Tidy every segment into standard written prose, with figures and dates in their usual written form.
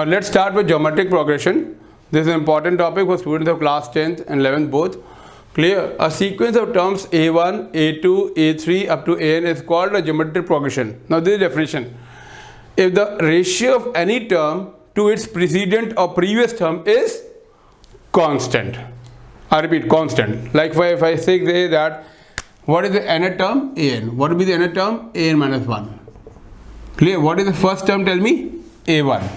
Let's start with geometric progression. This is an important topic for students of class 10th and 11th both. Clear? A sequence of terms A1, A2, A3 up to An is called a geometric progression. Now this is definition. If the ratio of any term to its precedent or previous term is constant. I repeat, constant. Like if I say that, what is the nth term? An. What will be the nth term? An minus 1. Clear? What is the first term? Tell me. A1.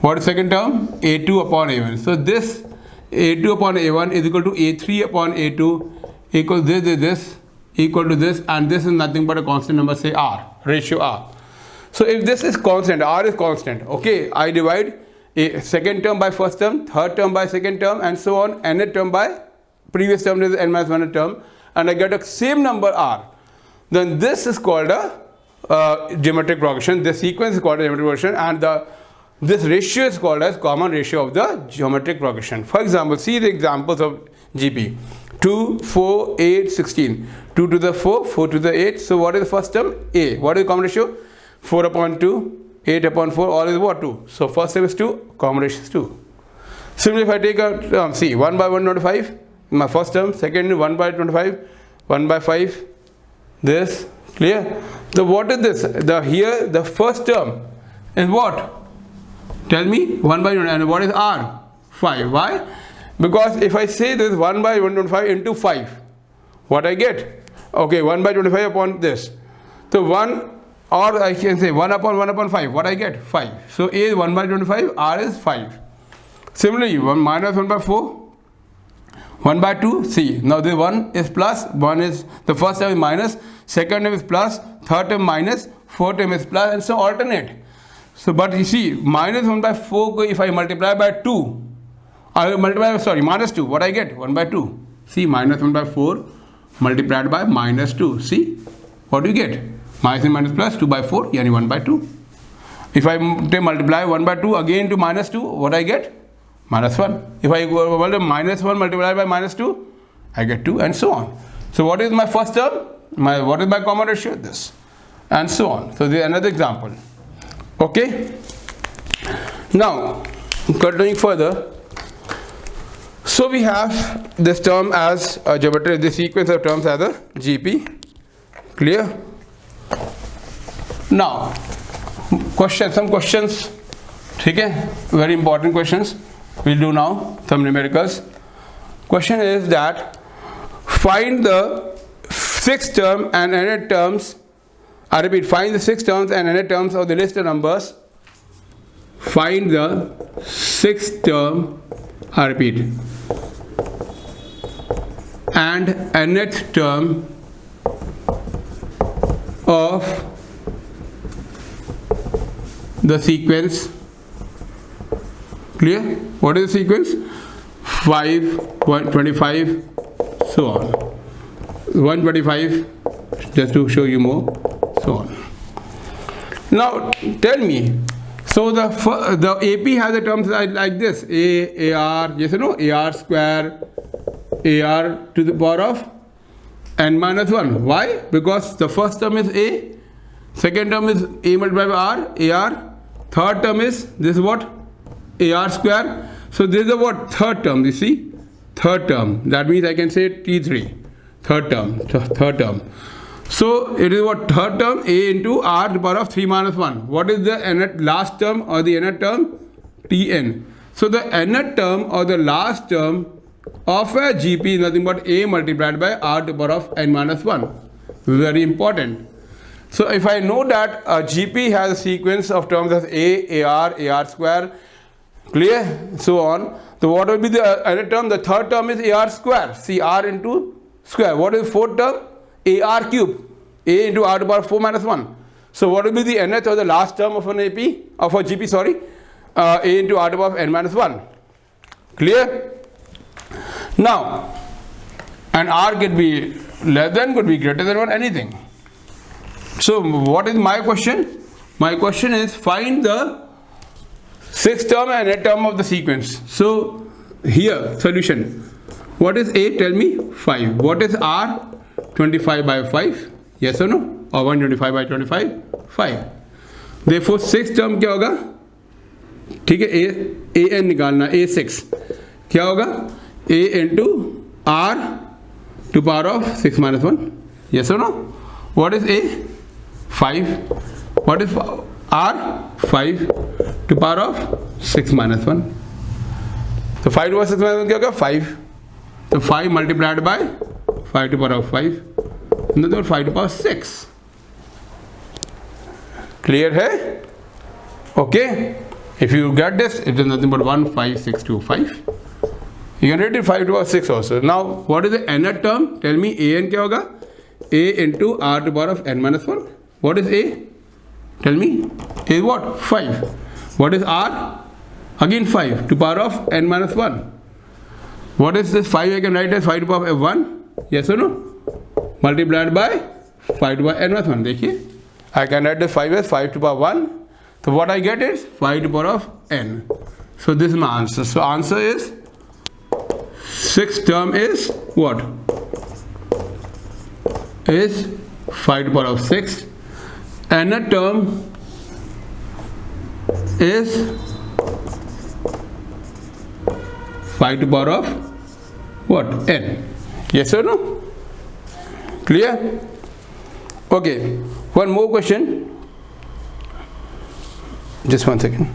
What is second term? A2 upon A1. So this A2 upon A1 is equal to A3 upon A2 equals this equal to this, and this is nothing but a constant number, say R, ratio R. So if this is constant, R is constant, okay, I divide a second term by first term, third term by second term, and so on, nth term by previous term is n minus 1 term, and I get a same number R. Then this is called a geometric progression. This sequence is called a geometric progression, and this ratio is called as common ratio of the geometric progression. For example, see the examples of GP. 2, 4, 8, 16. 2 to the 4, 4 to the 8. So what is the first term? A. What is the common ratio? 4 upon 2, 8 upon 4, all is what? 2. So first term is 2, common ratio is 2. Similarly, if I take a term, see, 1 by 125, my first term, second 1 by 25, 1 by 5, this, clear? So what is this? Here, the first term is what? Tell me, 1 by 1, and what is R? 5. Why? Because if I say this 1 by 125 into 5, what I get? Okay, 1 by 25 upon this. So 1, or I can say 1 upon 5, what I get? 5. So A is 1 by 25, R is 5. Similarly, 1 minus 1 by 4, 1 by 2, see, now the 1 is plus, 1 is, the first term is minus, second term is plus, third term minus, fourth term is plus, and so alternate. So, but you see, minus 1 by 4, if I multiply by 2, I will multiply, minus 2, what I get? 1 by 2. See, minus 1 by 4 multiplied by minus 2. See, what do you get? Minus and minus plus 2 by 4, yani 1 by 2. If I multiply 1 by 2 again to minus 2, what I get? Minus 1. If I go minus 1 multiplied by minus 2, I get 2, and so on. So, what is my first term? What is my common ratio? This. And so on. So, this is another example. Okay, now continuing further, so we have this term as a geometry, this sequence of terms as a GP. Clear? Now, some questions, okay, very important questions. We'll do now some numericals. Question is that find the sixth term and nth terms. I repeat, find the sixth terms and nth terms of the list of numbers. Find the sixth term, I repeat, and nth term of the sequence. Clear? What is the sequence? 5, 125, so on. 125, just to show you more. So on. Now tell me, so the AP has the terms like this, AR, yes or no, AR square, AR to the power of n minus 1. Why? Because the first term is A, second term is A multiplied by R, AR, third term is this what? AR square. So this is the what? Third term, you see? Third term. That means I can say T3, third term. So it is what? Third term, A into R to the power of 3 minus 1. What is the nth last term or the nth term? Tn. So the nth term or the last term of a GP is nothing but A multiplied by R to the power of n minus 1. Very important. So if I know that a GP has a sequence of terms as A, AR, AR square, clear? So on. So what will be the nth term? The third term is AR square. See, R into square. What is the fourth term? AR cube, A into R to the power 4 minus 1. So what will be the nth or the last term of an AP, of a GP, sorry? A into R to the power of n minus 1. Clear? Now, and R could be less than, could be greater than, or anything. So what is my question? My question is find the sixth term and nth term of the sequence. So here, solution. What is A? Tell me. 5. What is R? 25 by 5, yes or no, or 125 by 25, 5. Therefore sixth term क्या होगा? ठीक है, A N निकालना, A6 क्या होगा, A into R to power of 6 minus 1, yes और no. What is A? 5. What is R? 5 to power of 6 minus 1. तो 5 to power 6 minus 1 क्या होगा, 5. तो 5 multiplied by 5 to power of 5, 5 to power 6. Clear है? Okay. If you get this, it is nothing but 1, 5, 6, 2, 5. You can write it 5 to power 6 also. Now, what is the nth term? Tell me, an क्या होगा? A into r to power of n minus 1. What is a? Tell me. A is what? 5. What is r? Again 5 to power of n minus 1. What is this 5? I can write as 5 to power of 1. Yes or no? Multiplied by 5 to power n minus 1. देखिए, I can write this 5 as 5 to power 1. So what I get is 5 to the power of n. So this is my answer. So answer is, sixth term is what? Is 5 to the power of 6. Nth term is 5 to the power of what? N. Yes or no? Clear? Okay. One more question. Just 1 second.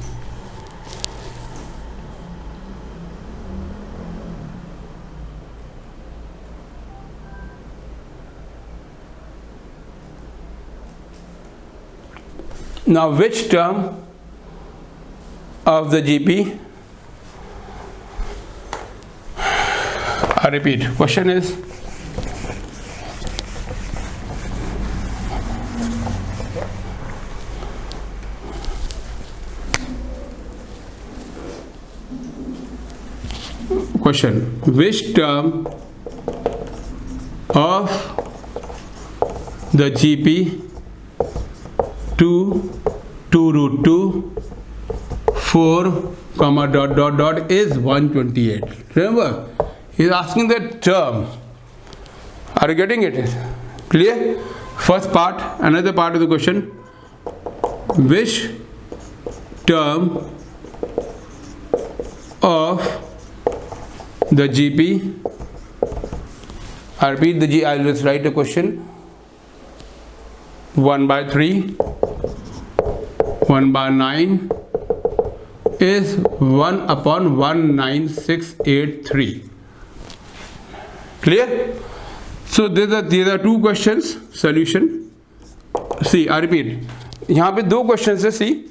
Now, which term of the GP, I repeat, question is, which term of the GP 2 root 2 4 comma dot dot dot is 128. Remember, he is asking the term. Are you getting it? Clear? First part, another part of the question. Which term of the GP, I repeat the G, I will just write a question. 1 by 3, 1 by 9 is 1 upon 19683. Clear? So these are two questions. Solution. See, I repeat. यहाँ पे दो questions है. See,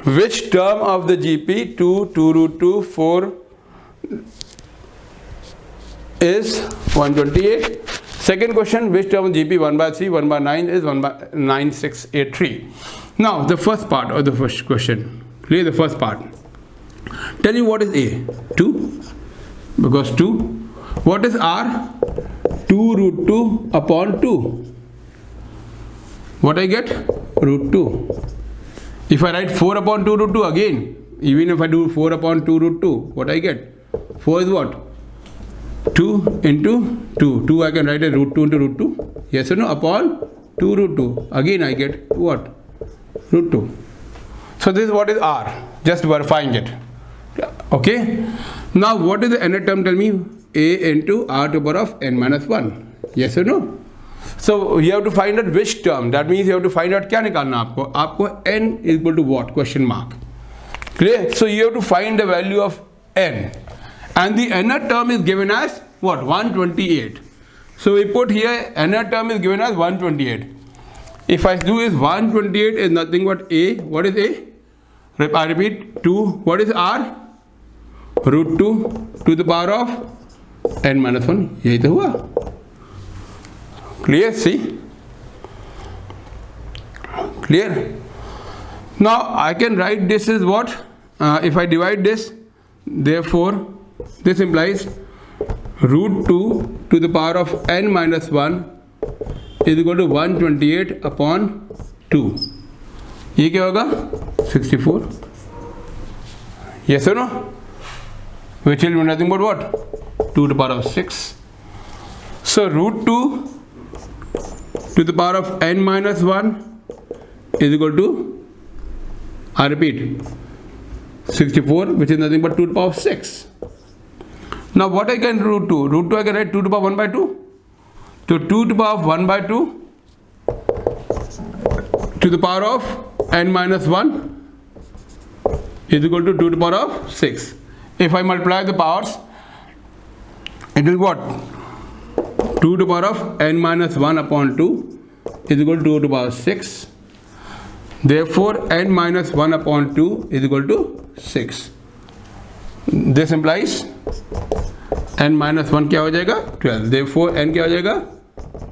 which term of the GP 2 root 2 4 is 128. Second question, which term GP 1 by 3 1 by 9 is 1 by 9683. Now the first part of the first question. Clear? The first part. Tell you what is A? 2, because 2. What is R? 2 root 2 upon 2. What I get? Root 2. If I write 4 upon 2 root 2 again, even if I do 4 upon 2 root 2, what I get? 4 is what? 2 into 2. 2 I can write as root 2 into root 2. Yes or no? Upon 2 root 2. Again I get what? Root 2. So this is what is R. Just verifying it. Okay. Now what is the nth term? Tell me. A into R to the power of n minus 1. Yes or no? So you have to find out which term. That means you have to find out क्या निकालना आपको. आपको n is equal to what? Question mark. Clear? So you have to find the value of n. And the nth term is given as what? 128. So we put here nth term is given as 128. If I do is 128 is nothing but A. What is A? I repeat 2. What is R? Root 2 to the power of n minus 1. यही तो हुआ. Clear? See? Clear? Now I can write this is what? If I divide this, therefore this implies root 2 to the power of n minus 1 is equal to 128 upon 2. ये क्या होगा? 64. Yes or no? Which will be nothing but what? 2 to the power of 6. So root 2 to the power of n minus 1 is equal to, I repeat, 64, which is nothing but 2 to the power of 6. Now what I can root 2? Root 2 I can write 2 to the power 1 by 2. So 2 to the power of 1 by 2 to the power of n minus 1 is equal to 2 to the power of 6. If I multiply the powers, it will what? 2 to the power of n minus 1 upon 2 is equal to 2 to the power 6. Therefore, n minus 1 upon 2 is equal to 6. This implies n minus 1 क्या हो जाएगा? 12. Therefore, n क्या हो जाएगा?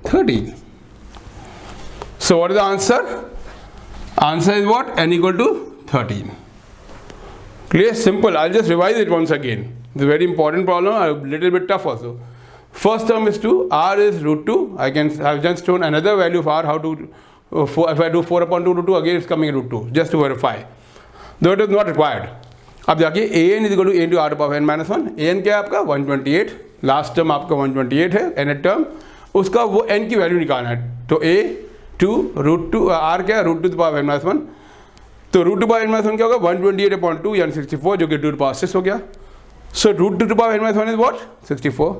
13. So, what is the answer? Answer is what? N equal to 13. Clear? Simple. I'll just revise it once again. It's a very important problem, a little bit tough also. First term is 2, r is root 2. I've just shown another value of r, how to, if I do 4 upon 2 root 2, again it's coming root 2, just to verify. Though it is not required. अब देखिए an is equal to a into r to the power n minus 1. an क्या है आपका? 128. Last term आपका 128 है, nth term. उसका वो n की वैल्यू निकालना है. तो a 2 रूट 2 r क्या है? Root 2 to the power n minus 1. तो root 2 to the power n minus 1 क्या होगा? 128 upon 2 यानी 64, जो कि 2 to the power 6 हो गया. So root 2 to the power n minus 1 is what? 64.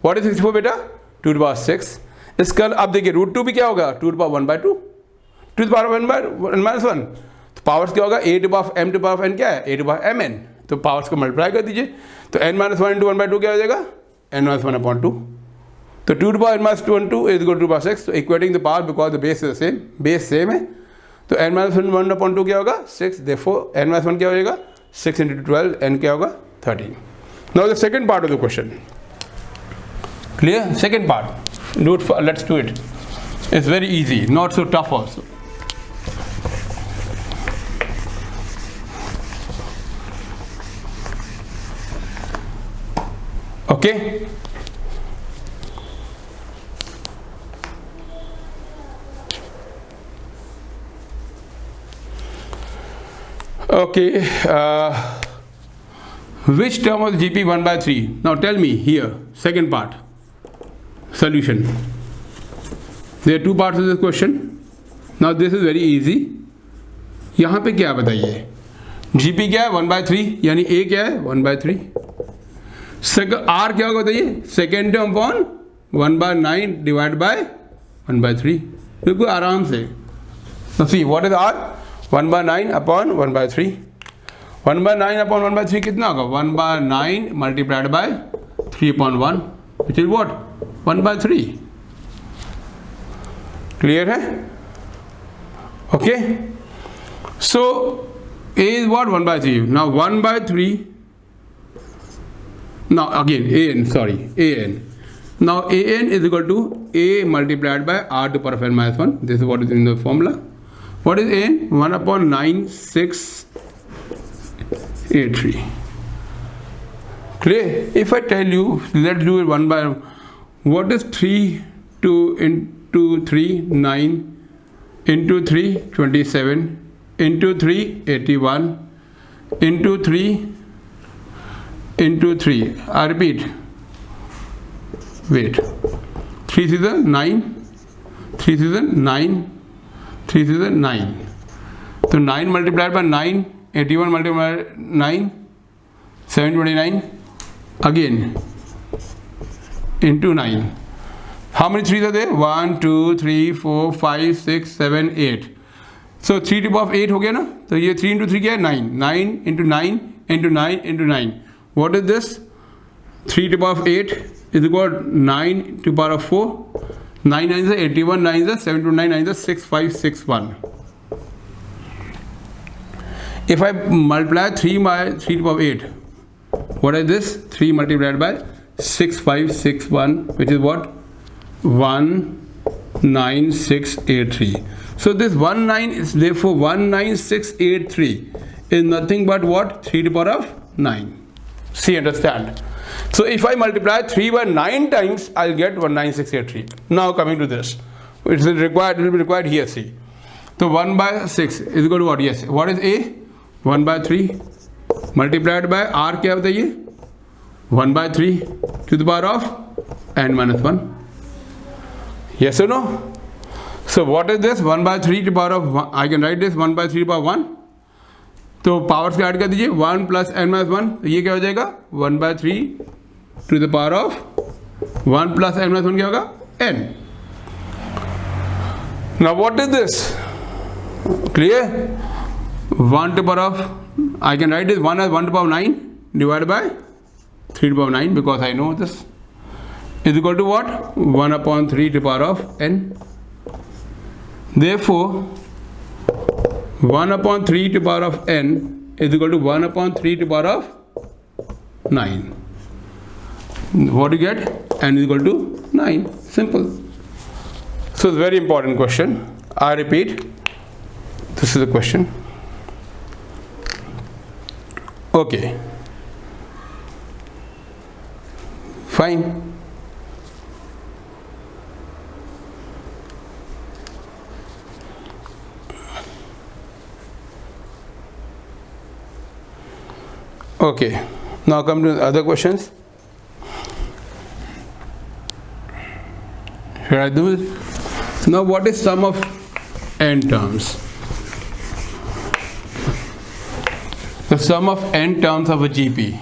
What is 64 बेटा? 2 to the power 6. इसका अब देखिए रूट 2 भी क्या होगा? 2 to the power 1 by 2. 2 to the power n minus 1. तो पावर्स क्या होगा? a to the power m to the power n क्या है? a to the power mn. तो पावर्स को मल्टीप्लाई कर दीजिए. तो n minus 1 into 1 by 2 क्या हो जाएगा? n minus 1 upon 2. तो 2 to the power n minus 2 and 2 is equal to 2 to the power 6. So equating the power because the base is the same. Base same है. तो n minus 1 upon 2 क्या होगा? 6. Therefore n minus 1 क्या हो जाएगा? 6 into 12, n क्या होगा? 13. Now the second part of the question. Clear? Second part. Let's do it. It's very easy, not so tough also. Okay? Okay. Which term of the GP 1 by 3? Now tell me here, second part, solution. There are two parts of this question. Now this is very easy. यहाँ पे क्या बताइए? GP क्या है? 1 by 3, यानी A क्या है? 1 by 3. R क्या होगा बताइए? Second term upon 1 by 9 divided by 1 by 3. बिल्कुल आराम से. Now see, what is R? 1 by 9 upon 1 by 3. 1 by 9 upon 1 by 3 कितना होगा? 1 by 9 multiplied by 3 upon 1, which is what? 1 by 3. Clear है? Okay. So A is what? 1 by 3. Now 1 by 3. Now again an. Sorry, an. Now an is equal to A multiplied by r to the power of n minus 1. This is what is in the formula. What is an? 1 upon 9 6 8 3. Clear? If I tell you, let's do it one by one. What is 3 into 3 9 into 3 27 into 3 81 into 3 into 3. I repeat. Wait. 3 is 9. 3 is 9. 3 is 9. So 9 multiplied by 9, 81 multiplied by 9, 729. Again into 9. How many 3s are there? 1, 2, 3, 4, 5, 6, 7, 8. So 3 to the power of 8 हो गया ना? तो ये 3 into 3 क्या है? 9. 9 into 9 into 9 into 9. What is this? 3 to the power of 8 is equal to 9 to the power of 4. 9 9 is 81, 9 is 729, 9 is 6561. If I multiply 3 by 3 to the power of 8, what is this? 3 multiplied by 6561, which is what? 19683. So this 19 is therefore 19683 is nothing but what? 3 to the power of 9. See, understand? So if I multiply 3 by 9 times, I'll get 19683. Now coming to this, it will be required here. See, so 1 by 6 is equal to what? Yes. What is A? 1 by 3 multiplied by R क्या बताइए? 1 by 3 to the power of n minus 1. Yes or no? So what is this? 1 by 3 to the power of 1. I can write this 1 by 3 to the power 1. तो powers का add कर दीजिए, 1 plus n minus 1, तो ये क्या हो जाएगा 1/3 to the power of 1 plus n minus 1 क्या होगा n. Now what is this? Clear? 1 to the power of, I can write this 1 as 1 to the power of 9 divided by 3 to the power of 9 because I know this is equal to what? 1 upon 3 to the power of n. Therefore 1 upon 3 to the power of n is equal to 1 upon 3 to the power of 9. What do you get? N is equal to 9. Simple. So it's a very important question. I repeat, this is the question. Okay. Fine. Okay. Now come to the other questions. Should I do it? Now what is sum of n terms? The sum of n terms of a GP.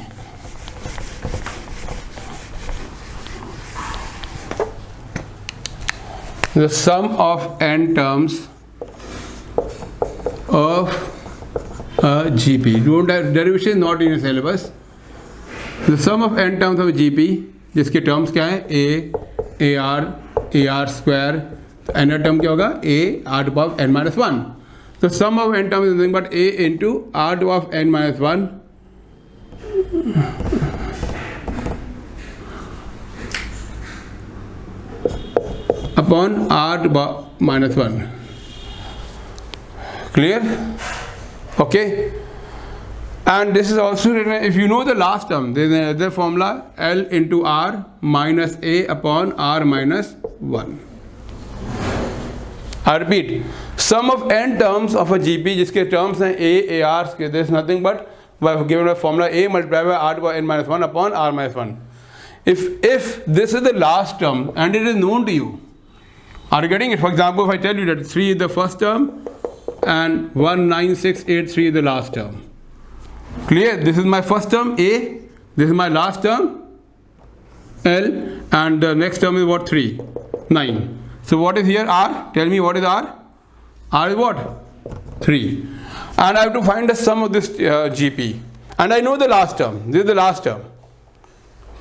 The sum of n terms of a GP. Don't have derivation not in your syllabus. The sum of n terms of a GP, जिसके terms क्या है a, ar square, n term क्या होगा a r to the power of n minus 1. The sum of n terms is nothing but a into r to the power of n minus 1 upon r to the power minus 1. Clear? Okay. And this is also written, if you know the last term, there is another formula, L into R minus A upon R minus 1. I repeat, sum of n terms of a GP जिसके terms हैं A, AR के, there is nothing but given by formula A multiplied by R to the power n minus 1 upon R minus 1. If this is the last term and it is known to you, are you getting it? For example, if I tell you that 3 is the first term and 1, 9, 6, 8, 3 is the last term. Clear? This is my first term A, this is my last term L, and the next term is what? 3, 9. So what is here? R. Tell me what is R? R is what? 3. And I have to find the sum of this GP. And I know the last term. This is the last term.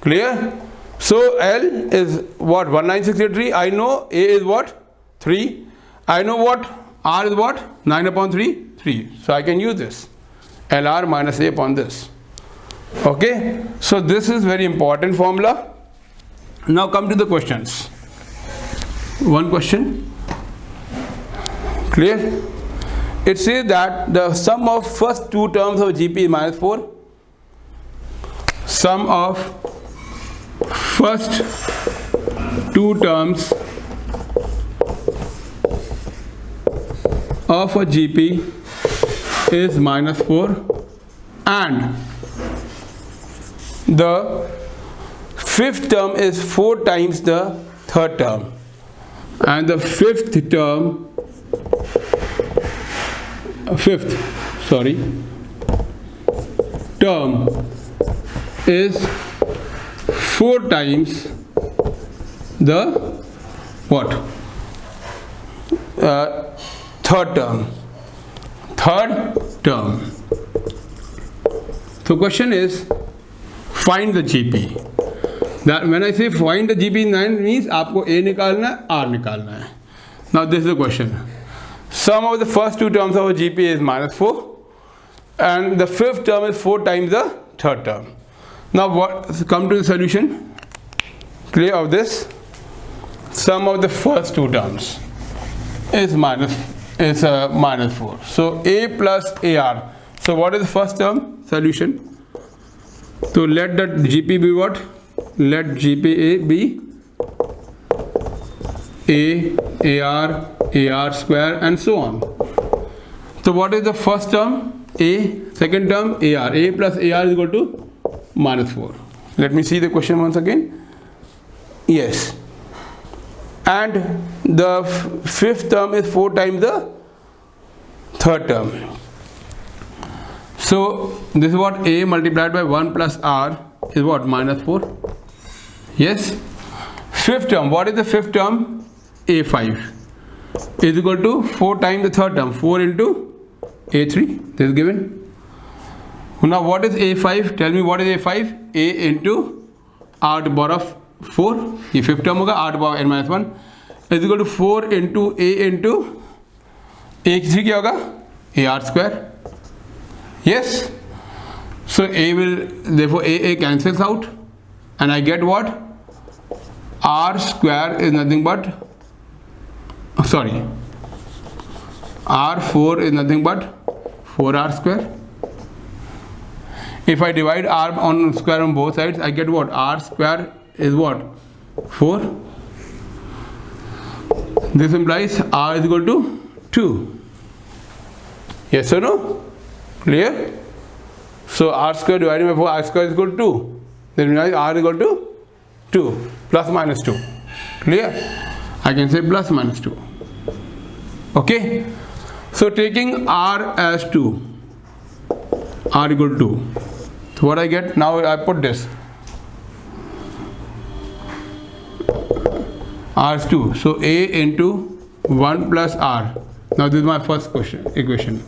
Clear? So L is what? 19683. I know A is what? 3. I know what? R is what? 9 upon 3? 3. So I can use this. LR minus A upon this. Okay? So this is very important formula. Now come to the questions. One question. Clear? It says that the sum of first two terms of GP is minus 4. Sum of first two terms of a GP is minus 4 and the fifth term is 4 times the third term and the fifth term is 4 times the what? Third term. So question is find the GP. That when I say find the GP in 9 means आपको A निकालना है, R निकालना है. Now this is the question. Sum of the first two terms of a GP is minus 4 and the fifth term is 4 times the third term. Now what? Come to the solution. Clear of this? Sum of the first two terms is minus 4. So A plus AR. So what is the first term? Solution. So let that GP be what? Let GPA be A, AR, AR square and so on. So what is the first term? A. Second term AR. A plus AR is equal to minus 4. Let me see the question once again. Yes. And the fifth term is 4 times the third term. So this is what a multiplied by 1 plus r is what? Minus 4. Yes. Fifth term, what is the fifth term? a5 is equal to 4 times the third term, 4 into a3. This is given. Now what is a5? Tell me what is a5? a into r to the power of 4, ये fifth term होगा, r to the power n minus 1 is equal to 4 into a3 क्या होगा? ar square. Yes. So a will, therefore a cancels out and I get what? R square is nothing but, sorry, R4 is nothing but 4r square. If I divide r on square on both sides, I get what? R square is what? 4. This implies r is equal to 2. Yes or no? Clear? So r square divided by 4, r square is equal to 2. Then implies r is equal to 2 plus minus 2. Clear? I can say plus minus 2. Okay? So taking r as 2, r equal to 2. So what I get? Now I put this. R is 2. So a into 1 plus r. Now this is my first equation.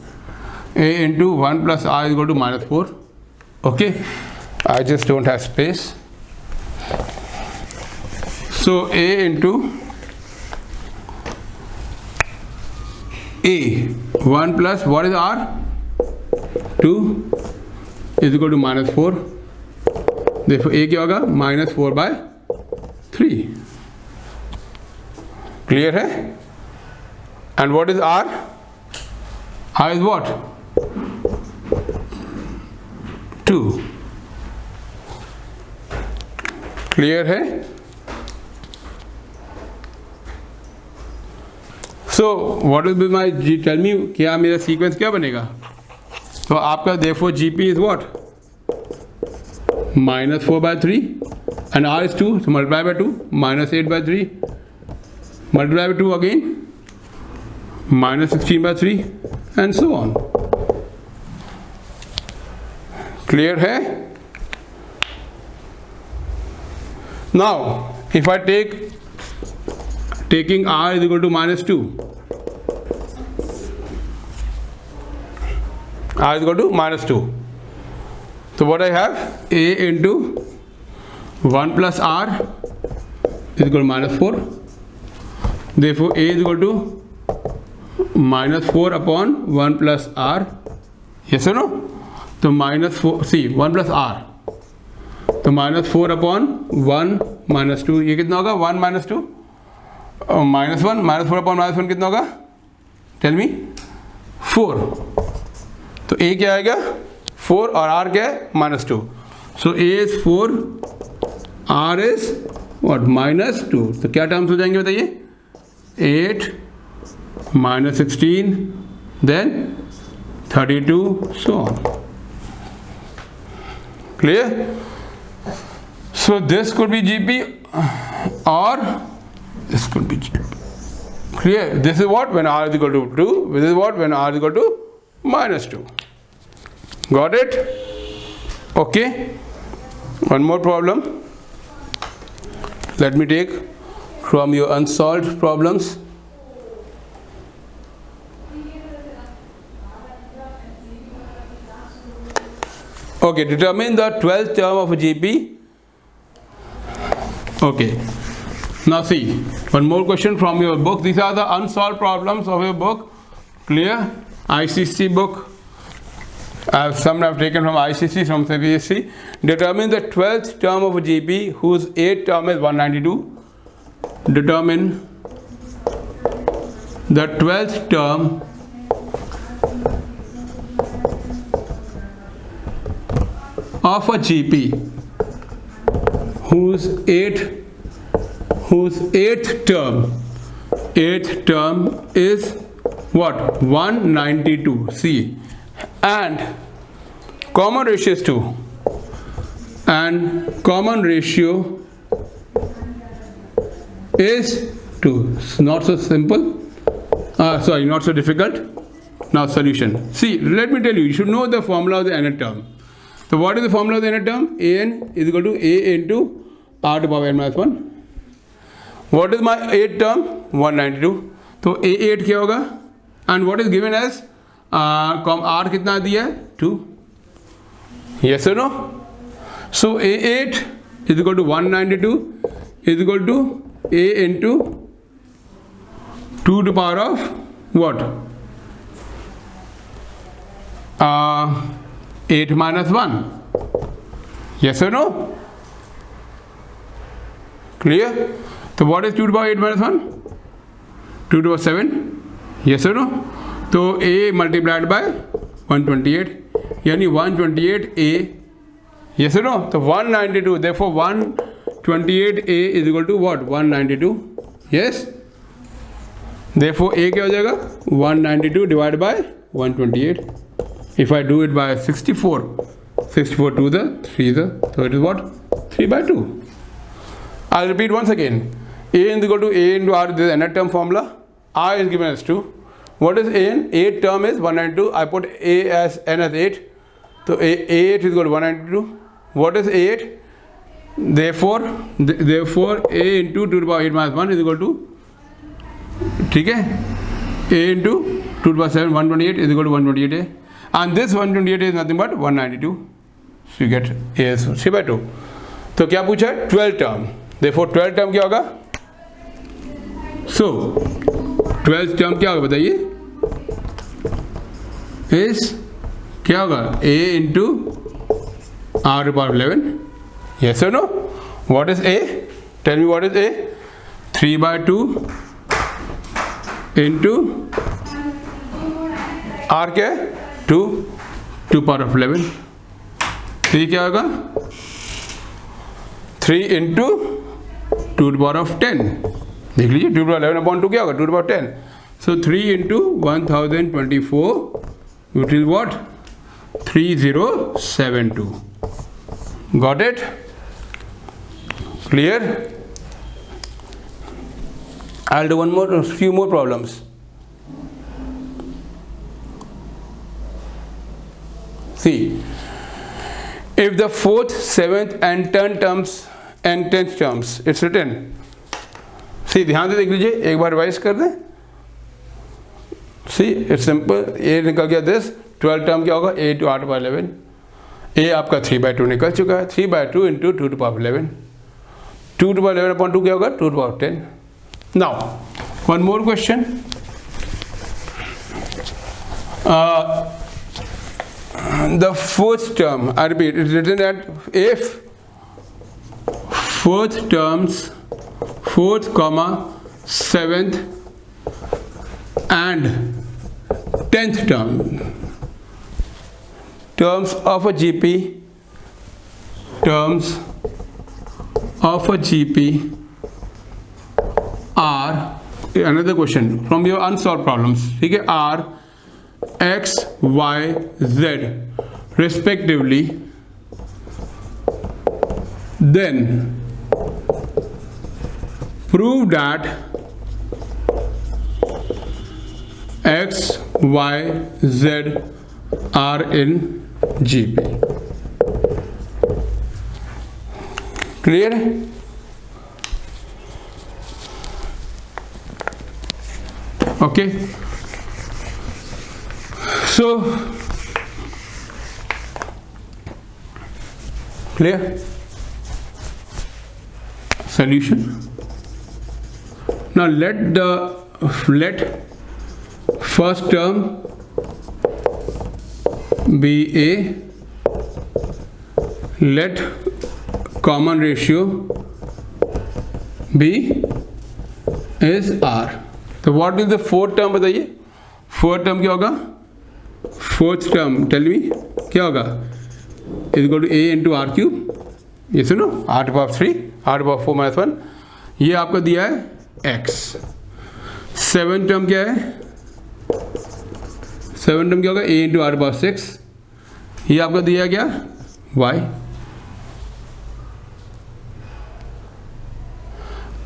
A into 1 plus r is equal to minus 4. Okay? I just don't have space. So a into a 1 plus what is r? 2 is equal to minus 4. Therefore a क्या होगा? Minus 4 by 3. Clear है? And what is r? r is what? 2. Clear है? So what will be my G? Tell me क्या मेरा sequence क्या बनेगा? तो आपका therefore GP is what? Minus 4 by 3 and R is 2, so multiply by 2, minus 8 by 3, multiply by 2 again, minus 16 by 3 and so on. Clear है? Now if I taking R is equal to minus 2, R is equal to minus 2. So what I have? A into 1 plus R is equal to minus 4. Therefore A is equal to minus 4 upon 1 plus R. Yes or no? So minus 4, see 1 plus R. तो minus 4 upon 1 minus 2, ये कितना होगा? 1 minus 2 minus 1, minus 4 upon minus 1 कितना होगा? Tell me. 4. तो A क्या आएगा? 4 और R क्या है? minus 2. So A is 4, R is what? minus 2. तो क्या टर्म्स हो जाएंगे बताइए? 8 minus 16 then 32 so on. Clear? So this could be GP or this could be GP. Clear? This is what? When R is equal to 2. This is what? When R is equal to minus 2. Got it? Okay. One more problem. Let me take from your unsolved problems. Okay, determine the 12th term of a GP. Okay. Now see, one more question from your book. These are the unsolved problems of your book. Clear? ICC book. Some I've taken from ICC, from CBSE. Determine the 12th term of a GP whose 8th term is 192. Determine the 12th term of a GP whose 8th term is what? 192. See, and common ratio is 2, and common ratio is 2. It's not so simple, not so difficult. Now solution. See, let me tell you, you should know the formula of the nth term. So what is the formula of the nth term? An is equal to a into r to power n minus 1. What is my 8th term? 192. तो a8 क्या होगा? And what is given as r कितना दिया है? 2. Yes or no? So a8 is equal to 192 is equal to a into 2 to the power of what? 8 minus 1. Yes or no? Clear? So what is 2 to the power 8 minus 1? 2 to the power 7. Yes or no? So a multiplied by 128. यानी 128a. Yes or no? So 192. Therefore 128a is equal to what? 192. Yes? Therefore a क्या हो जाएगा? 192 divided by 128. If I do it by 64 2 the 3 the, so it is what? 3 by 2. I'll repeat once again. A is equal to a into r. This is nth term formula. R is given as 2. What is an? 8th term is 192. I put a as n as 8. So a8 is equal to 192. What is a8? Therefore a into 2 to the power 8 minus 1 is equal to, ठीक है, a into 2 to the power 7 128 is equal to 128a. And this 128 is nothing but 192. So you get a is 3 by 2. तो क्या पूछा है? 12th term. Therefore 12th term क्या होगा? So 12th term क्या होगा बताइए? Is क्या होगा? a into r to the power 11. Yes or no? What is a? Tell me what is a? 3 by 2 into r क्या है? 2 power of 11. तो ये क्या होगा? 3 into 2 to the power of 10. देख लीजिए 2 to the power 11 upon 2 क्या होगा? 2 to the power 10. So 3 into 1024, which is what? 3072. Got it? Clear? I'll do a few more problems. See, if the 4th, 7th and 10th terms, it's written. See, ध्यान से देख लीजिए, एक बार revise कर दें. See, it's simple. A निकल गया this. 12th term क्या होगा? a to r to power 11. a आपका 3 by 2 निकल चुका है. 3 by 2 into 2 to the power 11. 2 to the power 11 upon 2 क्या होगा? 2 to the power 10. Now, one more question. The 4th term, I repeat, it's written that if 4th terms, 4th comma 7th and 10th terms of a GP are, another question from your unsolved problems, ठीक है, are x, y, z respectively, then prove that x, y, z are in GP. Clear? Okay. So, clear? Solution. Now let first term be a, let common ratio be is r. तो what is the 4th term बताइए? 4th term क्या होगा? 4th term, tell me क्या होगा? is equal to a into r cube. ये सुनो, r to the power 3, r to the power 4 minus 1. ये आपका दिया है x. 7th term क्या है? 7th term क्या होगा? a into r to the power 6. ये आपका दिया है क्या? y.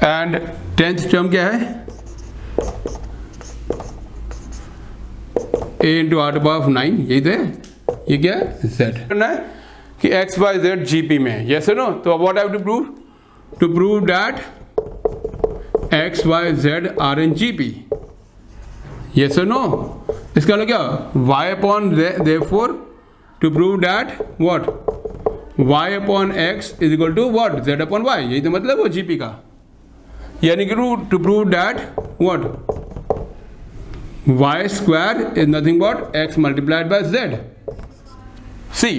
And 10th term क्या है? a into are to power 9, यही तो है, ये क्या है z करना है कि x y z GP में, यस नो। तो what I have to prove that x y z are in GP, yes और नो। इसका मतलब क्या, y upon therefore to prove that what y upon x is equal to what z upon y, यही तो मतलब वो GP का, यानी कि to prove that what y square is nothing but x multiplied by z। See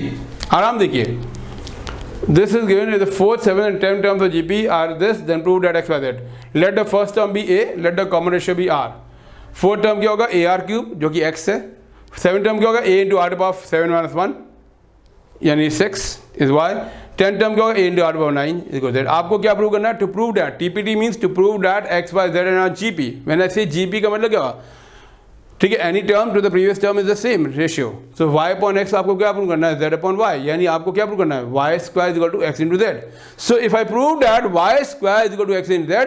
आराम देखिए, this is given in the 4th, 7th and 10th terms of GP are this, then prove that x y z. Let the first term be a, let the common ratio be r. 4th term क्या होगा ar cube जो कि x है, 7th term क्या होगा a into are to power 7 minus 1 यानी 6 is y, 10th term क्या होगा a into are to power 9 is equal z। आपको क्या प्रूव करना है, to prove that, TPT means to prove that x y z and GP। When I say GP का मतलब क्या हुआ, ठीक है, any term to the previous term is the same ratio. So y upon x आपको क्या prove करना है, z अपॉन y, यानी आपको क्या प्रूव करना है, y square is equal to x into z। So if I prove that y square is equal to x in z,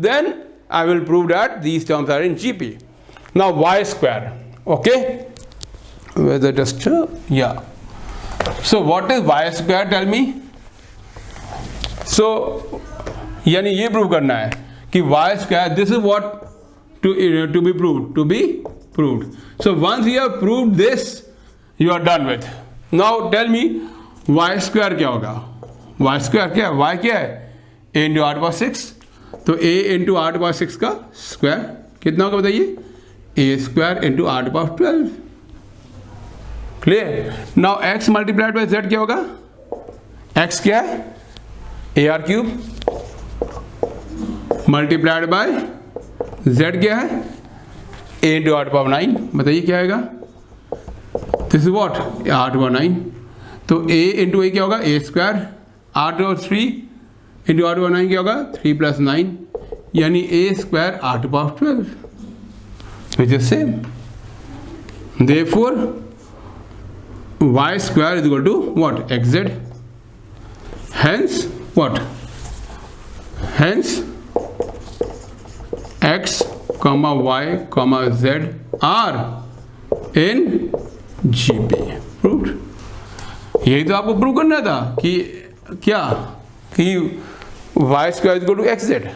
then I will prove that these terms are in GP। Now y square, okay, with the duster, yeah. So what is y square, tell me? So यानी ये prove करना है कि y square, this is what to be proved. So once you have proved this, you are done with. Now tell me y square क्या होगा, y square क्या है, y क्या है a into r power 6, तो a into r power 6 का square कितना होगा बताइए, a square into r power 12। Clear. Now x multiplied by z क्या होगा, x क्या है ar cube multiplied by z क्या है a इंटू आर पावर 9, बताइए क्या आएगा, this is what r to power 9, तो a इंटू ए क्या होगा a square, r to power 3 into are to power 9 क्या होगा 3 प्लस 9, यानी a square r to power 12 which is same. Therefore y square is equal to what, xz, hence what, hence x comma y comma z are in GP, proved। यही तो आपको prove करना था कि क्या, कि y square is equal to xz।